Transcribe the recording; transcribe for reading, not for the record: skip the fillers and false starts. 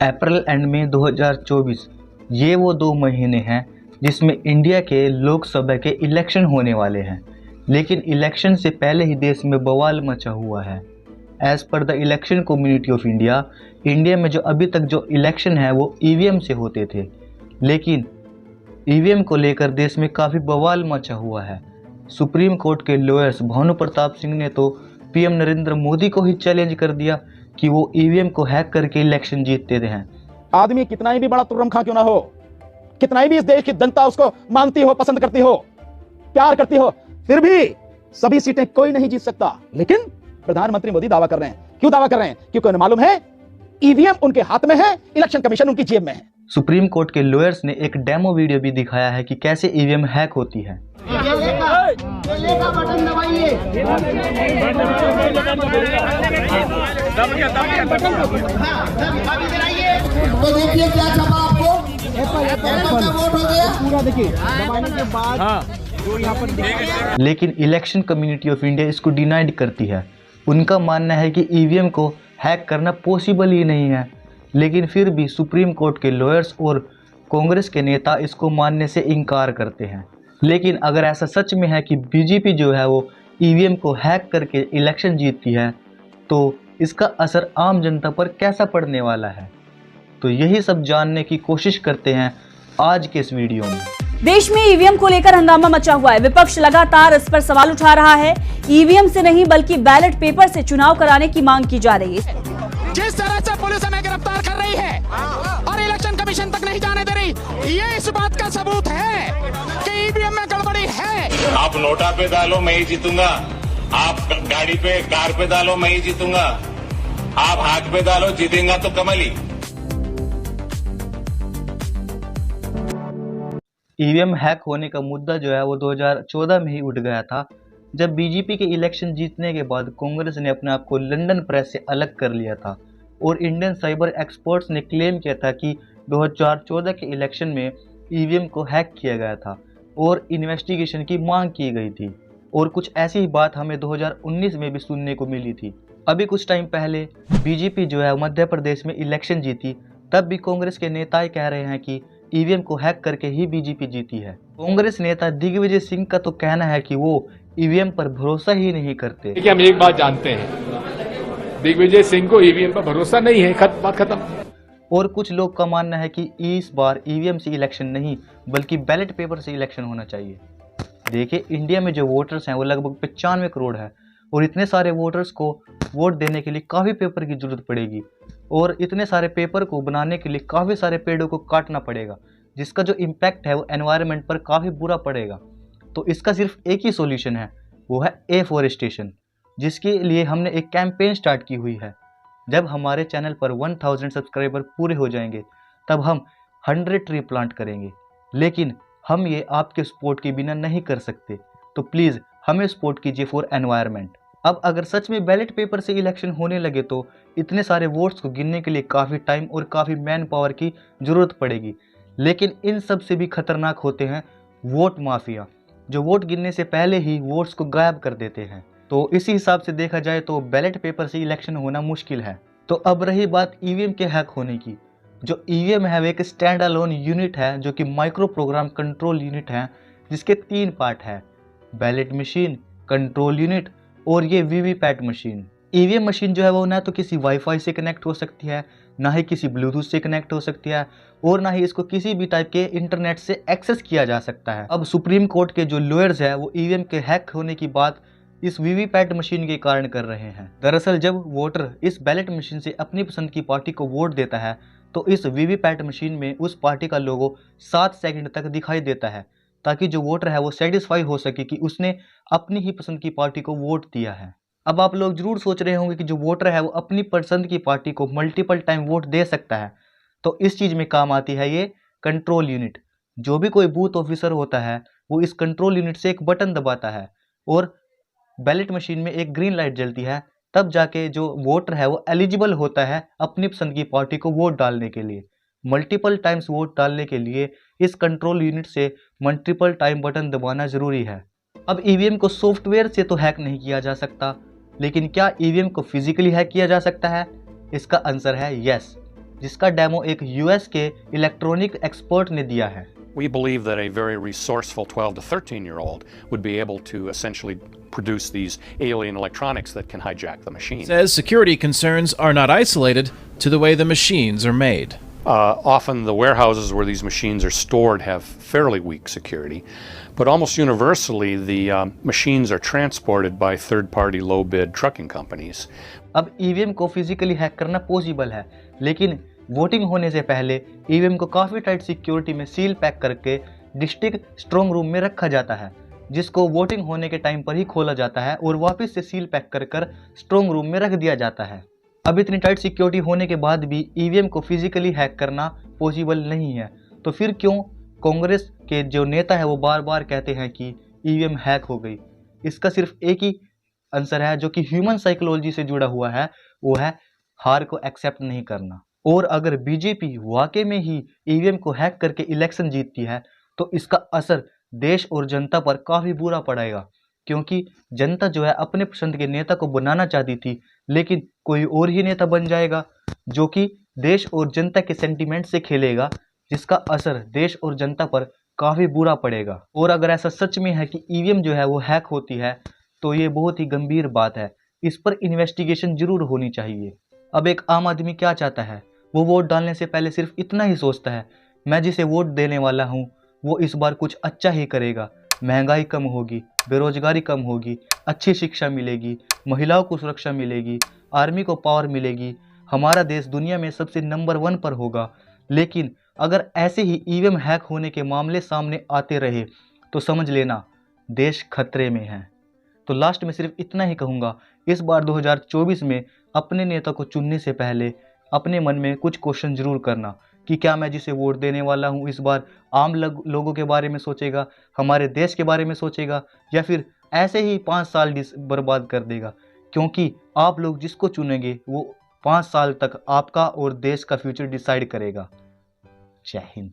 अप्रैल and मई 2024 ये वो 2 महीने हैं जिसमें इंडिया के लोकसभा के इलेक्शन होने वाले हैं। लेकिन इलेक्शन से पहले ही देश में बवाल मचा हुआ है। As per the election community of India, India में जो अभी तक जो इलेक्शन है वो ईवीएम से होते थे, लेकिन ईवीएम को लेकर देश में काफ़ी बवाल मचा हुआ है। सुप्रीम कोर्ट के लॉयर्स भानु प्रताप सिंह ने तो पीएम नरेंद्र मोदी को ही चैलेंज कर दिया कि वो ईवीएम को हैक करके इलेक्शन जीतते हैं। आदमी कितना ही भी बड़ा तुर्रम खां क्यों ना हो, कितना ही भी इस देश की जनता उसको मानती हो, पसंद करती हो, प्यार करती हो, फिर भी सभी सीटें कोई नहीं जीत सकता। लेकिन प्रधानमंत्री मोदी दावा कर रहे हैं। क्यों दावा कर रहे हैं? क्योंकि उन्हें मालूम है ईवीएम उनके हाथ में है, इलेक्शन कमीशन उनकी जेब में है। सुप्रीम कोर्ट के लॉयर्स ने एक डेमो वीडियो भी दिखाया है कि कैसे ईवीएम हैक होती है। बटन दबाइए। तो देखिए क्या छपा आपको, वोट हो गया पूरा, देखिए दबाने के बाद जो यहाँ पर। लेकिन इलेक्शन कम्युनिटी ऑफ इंडिया इसको डिनाइड करती है। उनका मानना है कि ईवीएम को हैक करना पॉसिबल ही नहीं है। लेकिन फिर भी सुप्रीम कोर्ट के लॉयर्स और कांग्रेस के नेता इसको मानने से इनकार करते हैं। लेकिन अगर ऐसा सच में है कि बीजेपी जो है वो ईवीएम को हैक करके इलेक्शन जीतती है, तो इसका असर आम जनता पर कैसा पड़ने वाला है, तो यही सब जानने की कोशिश करते हैं आज के इस वीडियो में। देश में ईवीएम को लेकर हंगामा मचा हुआ है। विपक्ष लगातार इस पर सवाल उठा रहा है। ईवीएम से नहीं बल्कि बैलेट पेपर से चुनाव कराने की मांग की जा रही है। जिस तरह से पुलिस हमें गिरफ्तार कर रही है और इलेक्शन कमीशन तक नहीं जाने दे रही, ये इस बात का सबूत है कि ईवीएम में गड़बड़ी है। आप नोटा पे डालो मैं ही जीतूंगा, आप गाड़ी पे कार पे डालो मैं ही जीतूंगा, आप हाथ पे डालो जीतेंगा तो कमल ही। ईवीएम हैक होने का मुद्दा जो है वो 2014 में ही उठ गया था, जब बीजेपी के इलेक्शन जीतने के बाद कांग्रेस ने अपने आप को लंदन प्रेस से अलग कर लिया था और इंडियन साइबर एक्सपर्ट्स ने क्लेम किया था कि 2014 के इलेक्शन में ईवीएम को हैक किया गया था और इन्वेस्टिगेशन की मांग की गई थी। और कुछ ऐसी ही बात हमें 2019 में भी सुनने को मिली थी। अभी कुछ टाइम पहले बीजेपी जो है मध्य प्रदेश में इलेक्शन जीती, तब भी कांग्रेस के नेता कह रहे हैं कि ईवीएम को हैक करके ही बीजेपी जीती है। कांग्रेस नेता दिग्विजय सिंह का तो कहना है कि वो ईवीएम पर भरोसा ही नहीं करते। देखिए, हम एक बात जानते हैं, दिग्विजय सिंह को ईवीएम पर भरोसा नहीं है, बात खत्म। और कुछ लोग का मानना है कि इस बार ईवीएम से इलेक्शन नहीं बल्कि बैलेट पेपर से इलेक्शन होना चाहिए। देखिए, इंडिया में जो वोटर्स हैं वो लगभग 95 करोड़ है और इतने सारे वोटर्स को वोट देने के लिए काफ़ी पेपर की जरूरत पड़ेगी और इतने सारे पेपर को बनाने के लिए काफ़ी सारे पेड़ों को काटना पड़ेगा, जिसका जो इम्पैक्ट है वो एनवायरनमेंट पर काफ़ी बुरा पड़ेगा। तो इसका सिर्फ एक ही सॉल्यूशन है, वो है एफॉरेस्टेशन, जिसके लिए हमने एक कैंपेन स्टार्ट की हुई है। जब हमारे चैनल पर 1000 सब्सक्राइबर पूरे हो जाएंगे तब हम 100 ट्री प्लांट करेंगे। लेकिन हम ये आपके सपोर्ट के बिना नहीं कर सकते, तो प्लीज़ हमें सपोर्ट कीजिए फॉर एनवायरनमेंट। अब अगर सच में बैलेट पेपर से इलेक्शन होने लगे तो इतने सारे वोट्स को गिनने के लिए काफ़ी टाइम और काफ़ी मैन पावर की ज़रूरत पड़ेगी। लेकिन इन सब से भी खतरनाक होते हैं वोट माफिया, जो वोट गिनने से पहले ही वोट्स को गायब कर देते हैं। तो इसी हिसाब से देखा जाए तो बैलेट पेपर से इलेक्शन होना मुश्किल है। तो अब रही बात ईवीएम के हैक होने की। जो ईवीएम है वो एक स्टैंड अलोन यूनिट है, जो कि माइक्रो प्रोग्राम कंट्रोल यूनिट है, जिसके 3 पार्ट है: बैलेट मशीन, कंट्रोल यूनिट और ये वीवीपैट मशीन। ईवीएम मशीन जो है वो ना तो किसी वाईफाई से कनेक्ट हो सकती है, ना ही किसी ब्लूटूथ से कनेक्ट हो सकती है और ना ही इसको किसी भी टाइप के इंटरनेट से एक्सेस किया जा सकता है। अब सुप्रीम कोर्ट के जो लॉयर्स है वो ईवीएम के हैक होने की बात इस वीवीपैट मशीन के कारण कर रहे हैं। दरअसल जब वोटर इस बैलेट मशीन से अपनी पसंद की पार्टी को वोट देता है तो इस वीवीपैट मशीन में उस पार्टी का लोगो 7 सेकंड तक दिखाई देता है, ताकि जो वोटर है वो सेटिस्फाई हो सके कि उसने अपनी ही पसंद की पार्टी को वोट दिया है। अब आप लोग जरूर सोच रहे होंगे कि जो वोटर है वो अपनी पसंद की पार्टी को मल्टीपल टाइम वोट दे सकता है, तो इस चीज़ में काम आती है ये कंट्रोल यूनिट। जो भी कोई बूथ ऑफिसर होता है वो इस कंट्रोल यूनिट से एक बटन दबाता है और बैलेट मशीन में एक ग्रीन लाइट जलती है, तब जाके जो वोटर है वो एलिजिबल होता है अपनी पसंद की पार्टी को वोट डालने के लिए। मल्टीपल टाइम्स वोट डालने के लिए इस कंट्रोल यूनिट से मल्टीपल टाइम बटन दबाना जरूरी है। अब ईवीएम को सॉफ्टवेयर से तो हैक नहीं किया जा सकता, लेकिन क्या ईवीएम को फिजिकली हैक किया जा सकता है? इसका आंसर है यस। जिसका डेमो एक यूएस के इलेक्ट्रॉनिक एक्सपर्ट ने दिया है। We believe that a very resourceful 12 to 13-year-old would be able to essentially produce these alien electronics that can hijack the machine. Says security concerns are not isolated to the way the machines are made. Often the warehouses where these machines are stored have fairly weak security, but almost universally the machines are transported by third-party low-bid trucking companies. अब EVM को physically hack करना possible है, लेकिन voting होने से पहले EVM को काफ़ी टाइट सिक्योरिटी में सील पैक करके डिस्ट्रिक्ट स्ट्रॉन्ग रूम में रखा जाता है, जिसको वोटिंग होने के टाइम पर ही खोला जाता है और वापस से सील पैक कर स्ट्रॉन्ग रूम में रख दिया जाता है। अब इतनी टाइट सिक्योरिटी होने के बाद भी ईवीएम को फिजिकली हैक करना पॉसिबल नहीं है, तो फिर क्यों कांग्रेस के जो नेता है वो बार बार कहते हैं कि ईवीएम हैक हो गई? इसका सिर्फ एक ही आंसर है जो कि ह्यूमन साइकोलॉजी से जुड़ा हुआ है, वो है हार को एक्सेप्ट नहीं करना। और अगर बीजेपी वाकई में ही ईवीएम को हैक करके इलेक्शन जीतती है तो इसका असर देश और जनता पर काफ़ी बुरा पड़ेगा, क्योंकि जनता जो है अपने पसंद के नेता को बनाना चाहती थी, लेकिन कोई और ही नेता बन जाएगा जो कि देश और जनता के सेंटीमेंट से खेलेगा, जिसका असर देश और जनता पर काफ़ी बुरा पड़ेगा। और अगर ऐसा सच में है कि ईवीएम जो है वो हैक होती है तो ये बहुत ही गंभीर बात है, इस पर इन्वेस्टिगेशन जरूर होनी चाहिए। अब एक आम आदमी क्या चाहता है? वो वोट डालने से पहले सिर्फ इतना ही सोचता है, मैं जिसे वोट देने वाला हूँ वो इस बार कुछ अच्छा ही करेगा, महंगाई कम होगी, बेरोजगारी कम होगी, अच्छी शिक्षा मिलेगी, महिलाओं को सुरक्षा मिलेगी, आर्मी को पावर मिलेगी, हमारा देश दुनिया में सबसे नंबर 1 पर होगा। लेकिन अगर ऐसे ही ईवीएम हैक होने के मामले सामने आते रहे तो समझ लेना देश खतरे में है। तो लास्ट में सिर्फ इतना ही कहूँगा, इस बार 2024 में अपने नेता को चुनने से पहले अपने मन में कुछ क्वेश्चन जरूर करना कि क्या मैं जिसे वोट देने वाला हूँ इस बार आम लोगों के बारे में सोचेगा, हमारे देश के बारे में सोचेगा, या फिर ऐसे ही 5 साल बर्बाद कर देगा। क्योंकि आप लोग जिसको चुनेंगे वो 5 साल तक आपका और देश का फ्यूचर डिसाइड करेगा। जय हिंद।